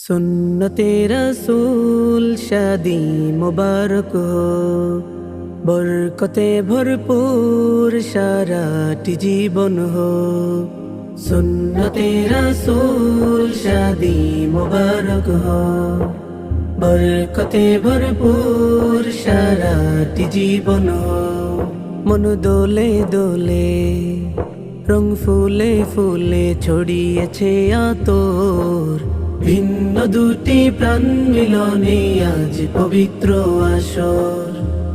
सुन्नते रसूल शादी मुबारक हो, बरकते भरपूर साराटी जीवन हो। सुन्नते रसूल शादी मुबारक हो, बरकते भरपूर साराटी जीवन हो। मन दोले दोले रंग ফুলে ফুলে ছড়িয়েছে আতর, ভিন্ন দুটি প্রাণ মিলনে আজ পবিত্র আসর।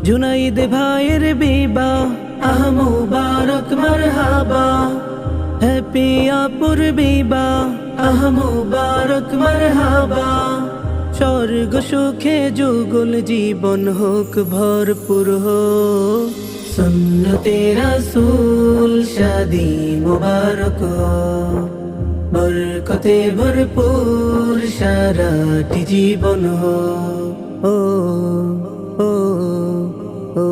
জুনাইদ ভাইয়ের বিবাহ আহ মুবারক মারহাবা, হ্যাপি আপুর বিবাহ আহ মুবারক মারহাবা। স্বর্গ সুখে যুগল জীবন হোক ভরপুর হোক। सुन्नते रसूल शादी मुबारक हो, बरकते भरपूर साराटी जीवन हो। ओ ओ ओ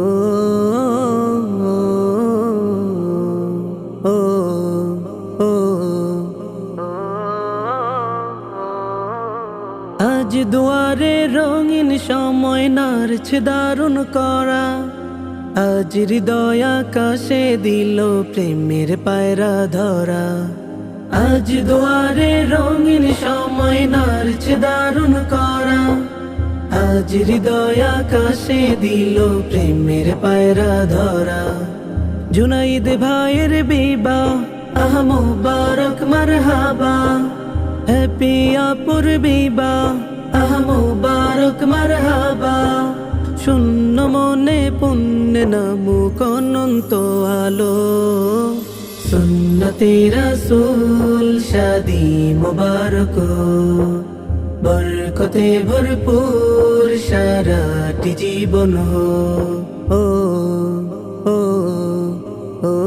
ओ ओ आज दुआरे रंगीन समय नारছে দারুণ করা। আজ হৃদয় আকাশে দিল প্রেমের পায়রা ধরা। আজ দুয়ারে রঙিন সময় নারছে দারুণ করা। আজ হৃদয় আকাশে দিল প্রেমের পায়রা ধরা। জুনাইদ ভাইয়ের বিবাহ আহ মুবারক মারহাবা, হ্যাপি আপুর বিবাহ আহ মুবারক মারহাবা। শূন্য মনে পুণ্য নামুক অনন্ত আলো। সুন্নতে রাসূল শাদি মুবারক हो, বরকতে ভরপুর সারাটি জীবন हो। ও ও ও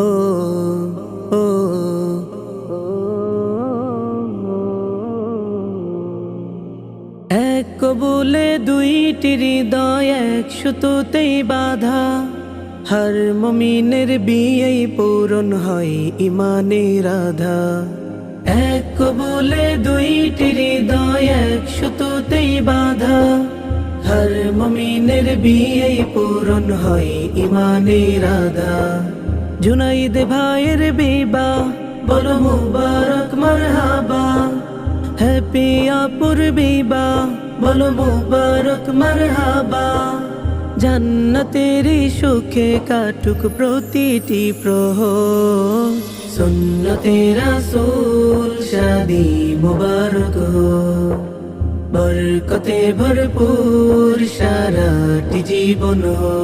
ও ও এক কবুলে দুইটি হৃদয় এক সুতোতেই বাঁধা। হর মুমিনের বিয়েই পূরণ হয় ইমানের আধা। এক কবুলে দুইটি হৃদয় এক সুতোতেই বাঁধা। হর মুমিনের বিয়েই পূরণ হয় ইমানের আধা। জুনাইদ ভাইয়ের বিবাহ বলো মুবারক মারহাবা, হ্যাপি আপুর বিবাহ বলো মুবারক মারহাবা। জান্নাতেরই সুখে কাটুক প্রতিটি প্রহর। সুন্নতে রাসূল শাদি মুবারক हो, বরকতে ভরপুর সারাটি জীবন हो।